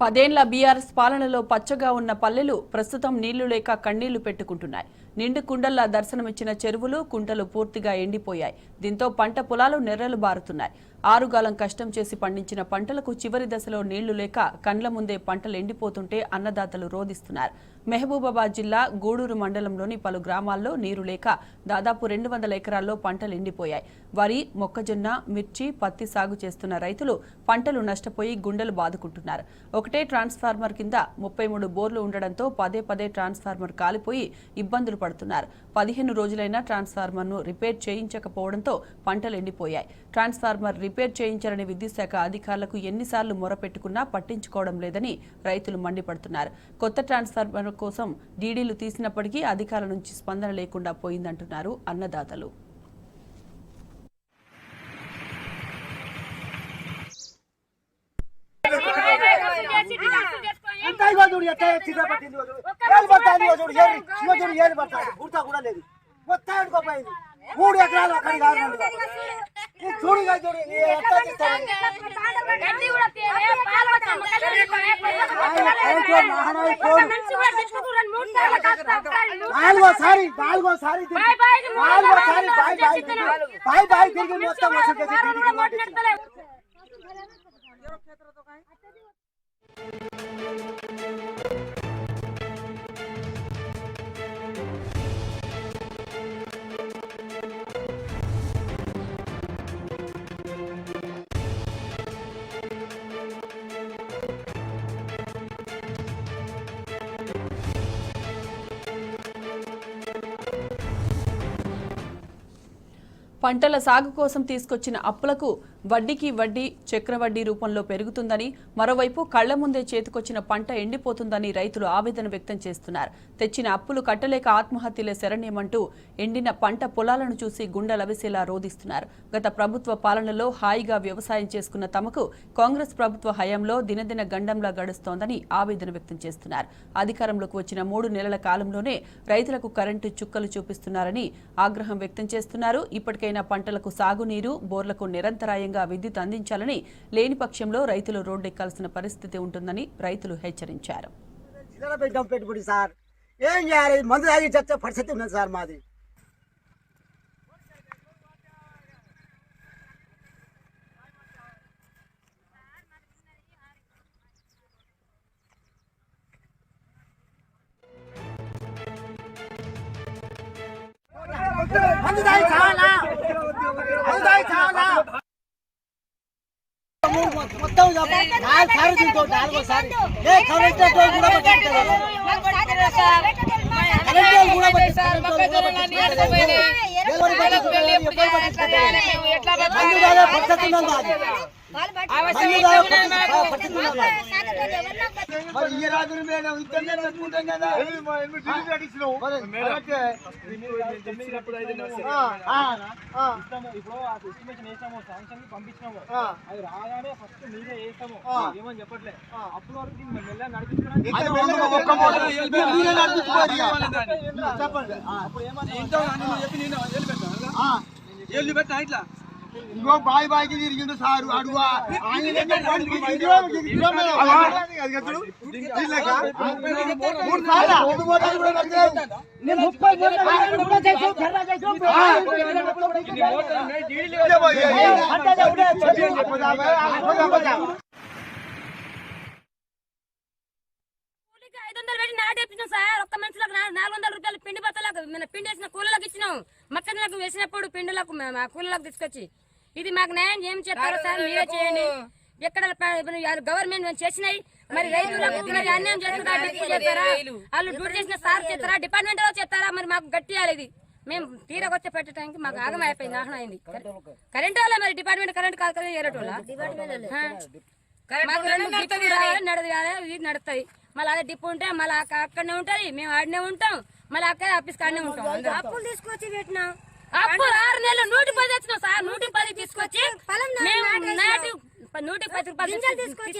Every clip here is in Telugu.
10 ఏళ్ల బీఆర్ఎస్ పాలనలో పచ్చగా ఉన్న పల్లెలు ప్రస్తుతం నీళ్లు లేక కన్నీళ్లు పెట్టుకుంటున్నాయి. నిండు కుండల్లా దర్శనమిచ్చిన చెరువులు, కుంటలు పూర్తిగా ఎండిపోయాయి. దీంతో పంట పొలాలు నెర్రలు బారుతున్నాయి. ఆరుగాలం కష్టం చేసి పండించిన పంటలకు చివరి దశలో నీళ్లు లేక కండ్ల ముందే పంటలు ఎండిపోతుంటే అన్నదాతలు రోదిస్తున్నారు. మహబూబాబాద్ జిల్లా గూడూరు మండలంలోని పలు గ్రామాల్లో నీరు లేక దాదాపు 200 ఎకరాల్లో పంటలు ఎండిపోయాయి. వరి, మొక్కజొన్న, మిర్చి, పత్తి సాగు చేస్తున్న రైతులు పంటలు నష్టపోయి గుండెలు బాదుకుంటున్నారు. ఒకటే ట్రాన్స్ఫార్మర్ కింద 33 బోర్లు ఉండడంతో పదే ట్రాన్స్ఫార్మర్ కాలిపోయి ఇబ్బందులు పడుతున్నారు. 15 రోజులైనా ట్రాన్స్ఫార్మర్ను రిపేర్ చేయించకపోవడంతో పంటలు ఎండిపోయాయి. ట్రాన్స్ఫార్మర్ రిపేర్ చేయించాలని విద్యుత్ శాఖ అధికారులకు ఎన్నిసార్లు మొరపెట్టుకున్నా పట్టించుకోవడం లేదని రైతులు మండిపడుతున్నారు. కొత్త ట్రాన్స్ఫార్మర్ కోసం డీడీలు తీసినప్పటికీ అధికారుల నుంచి స్పందన లేకుండా పోయిందంటున్నారు అన్నదాతలు. మూడు ఎకరాలు అక్కడికి చూడు చూడు నాలుగోసారి బాయ్ బాయ్ తిరిగి మొత్తం పంటల సాగు కోసం తీసుకొచ్చిన అప్పులకు వడ్డీకి వడ్డీ చక్రవడ్డీ రూపంలో పెరుగుతుందని, మరోవైపు కళ్ల ముందే చేతికొచ్చిన పంట ఎండిపోతుందని రైతులు ఆవేదన వ్యక్తం చేస్తున్నారు. తెచ్చిన అప్పులు కట్టలేక ఆత్మహత్యలే శరణ్యమంటూ ఎండిన పంట పొలాలను చూసి గుండెలవిసేలా రోదిస్తున్నారు. గత ప్రభుత్వ పాలనలో హాయిగా వ్యవసాయం చేసుకున్న తమకు కాంగ్రెస్ ప్రభుత్వ హయాంలో దినదిన గండంలా గడుస్తోందని ఆవేదన వ్యక్తం చేస్తున్నారు. అధికారంలోకి వచ్చిన 3 నెలల కాలంలోనే రైతులకు కరెంటు చుక్కలు చూపిస్తున్నారని ఆగ్రహం వ్యక్తం చేస్తున్నారు. ఇప్పటికైనా పంటలకు సాగునీరు, బోర్లకు నిరంతరాయంగా విద్యుత్ అందించాలని, లేని పక్షంలో రైతులు రోడ్డెక్కాల్సిన పరిస్థితి ఉంటుందని రైతులు హెచ్చరించారు. ఏం చేయాలి? మందు తాగి చచ్చే పరిస్థితి ఉన్నది సార్ మాది. మందు తాగి చావాలా? మొత్తం 4 సార్లు తింటూ 4వ సారి చెప్పట్లే. అప్పుడు వరకు ఇట్లా ఇంకో బాయ్ బాయ్కి తిరిగిండు సారు అడుగు సార్. ఒక్క మనిషిలకు 400 రూపాయలు పిండి బత్తలకు పిండి వేసిన కూలీలకు ఇచ్చినాం. మొక్కజొన్నకు వేసినప్పుడు పిండులకు కూలీలకు తీసుకొచ్చి ఇది మాకు న్యాయం ఏం చేస్తారో సార్ మీరే చేయండి. ఎక్కడ గవర్నమెంట్ చేసినాయి మరి రైతులకు అన్యాయం చేస్తారా? డిపో చేస్తారా? వాళ్ళు డ్యూటీ చేసిన సార్ చేస్తారా? డిపార్ట్మెంట్ లో చేస్తారా? మరి మాకు గట్టియాలి. ఇది మేము తీరకొచ్చి పెట్టడానికి మాకు ఆగం అయిపోయింది, ఆహ్నం అయింది. కరెంట్ వాళ్ళ మరి డిపార్ట్మెంట్ కరెంట్ కాదు కదా, ఏరటోళ్ళ మాకు 2 డిపోలు రావాలి, ఇది నడుస్తుంది. మళ్ళీ అదే డిపో ఉంటే మళ్ళీ అక్కడనే ఉంటది, మేము ఆడనే ఉంటాం, మళ్ళీ అక్కడ ఆఫీస్ కాడనే ఉంటాం. అప్పులు తీసుకొచ్చి పెట్టినాం. అప్పులు 6 నెలలు 110 తెచ్చినాం సార్. 110 తీసుకొచ్చి మేము ₹110 తీసుకొచ్చి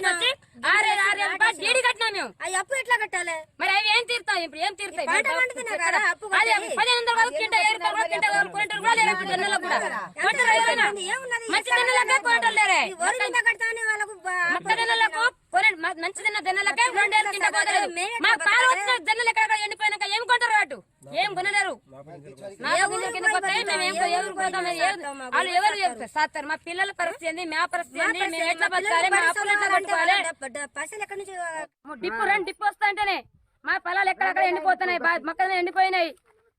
6 రూపాయలు డీడీ కట్టినా మేము. అవి అప్పు ఎట్లా కట్టాలి? మరి అవి ఏం తీరుతాయి? ఇప్పుడు ఏం తీరుతాయి? పంట పండుతున్నా కదా అప్పు అది 1500 కాదు, క్వింటా 7 రూపాయలు కూడా, క్వింటా క్వింటల్ కూడా లేరు ఇప్పుడు జొన్నలకు కూడా. కొంటారు ఎవరైనా? మంచి జొన్నలకే కొంటారు లేరే. కడతానే వాళ్ళకు మొక్క జొన్నలకు మంచి తిన్న జొన్నలకే 2 కింద పోతలేదు. మా పాలు వచ్చిన జొన్నలు ఎక్కడ ఎండిపోయినాక ఏం కొంటారు అటు? ఏం కొనలేరు. 4 గింజల కింద పోతాయి. మేము ఎవరు పోతాం? వాళ్ళు ఎవరు సాస్తారు? మా పిల్లల పరిస్థితి ఏంది? మా పరిస్థితి ఏంది? మేము ఎట్లా బతకాలి? మా అప్పులు ఎట్లా కట్టుకోవాలి? పైసలు ఎక్కడి నుంచి డిప్పు వస్తా అంటేనే మా పొలాలు ఎక్కడెక్కడ ఎండిపోతున్నాయి, మొక్కలు ఎండిపోయినాయి.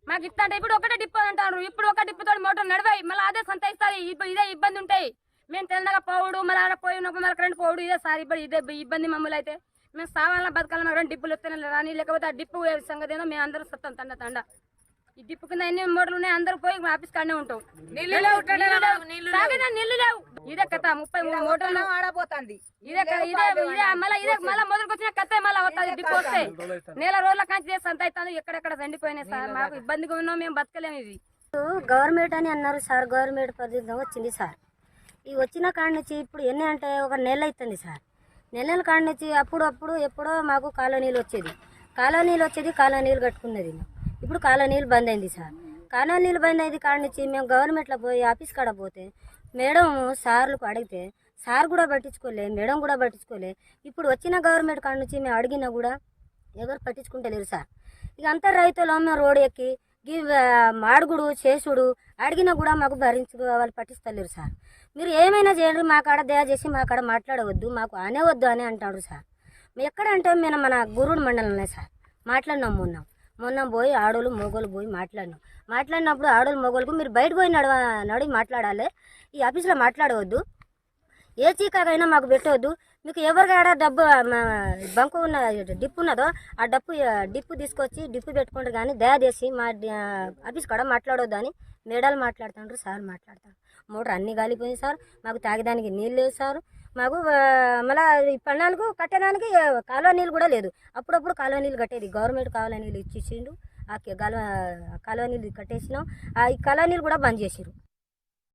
మాకు ఇస్తా అంటే ఇప్పుడు ఒకటే డిప్పు అంటారు. ఇప్పుడు ఒక డిప్పుతో మోటార్ నడవాయి, మళ్ళీ అదే సంత ఇస్తారు. ఇదే ఇబ్బంది ఉంటాయి. మేము తెల్లగా పోవుడు, మళ్ళీ ఆడ పోయినప్పుడు మళ్ళీ కరెంట్ పోవుడు, ఇదే సార్ ఇప్పుడు ఇదే ఇబ్బంది మమ్మల్ని అయితే. మేము సావాలన్నా బతకాలన్నా 2 డిప్పులు వస్తేనే రాని, లేకపోతే ఆ డిప్పు సంగతి ఏదో మేము అందరూ సత్తాం తండ. ఈ డిప్పు కింద ఎన్ని మోటార్లు ఉన్నాయి, అందరూ పోయి ఆఫీస్ కాడనే ఉంటాం. నీళ్లు లేవు. ఇదే కథ 33 మోటార్లు ఆడబోతుంది. ఇదే మళ్ళీ మొదలుకు వచ్చిన కథ మళ్ళీ వస్తుంది. డిప్పు వస్తే నెల రోజుల కాంచి సంత అవుతాను. ఎక్కడెక్కడ ఎండిపోయినాయి సార్. మాకు ఇబ్బందిగా ఉన్నాం, మేము బతకలేము. ఇది గవర్నమెంట్ అని అన్నారు సార్. గవర్నమెంట్ పద్ధతి వచ్చింది సార్. ఈ వచ్చిన కాడ నుంచి ఇప్పుడు ఎన్ని అంటే ఒక నెల అవుతుంది సార్. నెలల కాడ నుంచి అప్పుడు ఎప్పుడో మాకు కాలనీలు వచ్చేది, కాలనీలు కట్టుకున్నది. ఇప్పుడు కాలనీలు బంద్ అయింది సార్. కాలనీలు బంద్ అయింది కాడ నుంచి మేము గవర్నమెంట్లో పోయి ఆఫీస్ కాడ పోతే మేడం సార్లకు అడిగితే సార్ కూడా పట్టించుకోలే, మేడం కూడా పట్టించుకోలే. ఇప్పుడు వచ్చిన గవర్నమెంట్ కాడ నుంచి మేము అడిగినా కూడా ఎవరు పట్టించుకుంటలేరు సార్. ఇక అంతా రైతులు మేము రోడ్డు ఎక్కి మాడుగుడు చేసుడు అడిగినా కూడా మాకు వాళ్ళు పట్టిస్తలేరు సార్. మీరు ఏమైనా చేయండి, మా కాడ దయచేసి మా కాడ మాట్లాడవద్దు, మాకు అనేవద్దు అని అంటాడు సార్. ఎక్కడంటే మేము మన గురుడు మండలంలో సార్ మొన్న పోయి ఆడోళ్ళు మొగోళ్ళు పోయి మాట్లాడినప్పుడు ఆడోళ్ళు మొగోళ్ళకు మీరు బయట పోయి నడి మాట్లాడాలి, ఈ ఆఫీస్లో మాట్లాడవద్దు, ఏ చీకాకైనా మాకు పెట్టవద్దు. మీకు ఎవరికైనా డబ్బు బంకు ఉన్న డిప్పు ఉన్నదో ఆ డిప్పు తీసుకొచ్చి డిప్పు పెట్టుకుంటారు, కానీ దయచేసి మా ఆఫీస్ కాడ మాట్లాడవద్దు అని మేడాలు మాట్లాడుతుంటారు, సార్ మాట్లాడతారు. మోటార్ అన్నీ గాలిపోయింది సార్. మాకు తాగడానికి నీళ్ళు లేవు సార్. మాకు మళ్ళీ పన్నాలకు కట్టడానికి కాలువ నీళ్ళు కూడా లేదు. అప్పుడప్పుడు కాలువ నీళ్ళు కట్టేది, గవర్నమెంట్ కాలువ నీళ్ళు ఇచ్చేసిండు. ఆ కాలువ నీళ్ళు కట్టేసినాం. ఆ కాలువ నీళ్ళు కూడా బంద్ చేసిరు.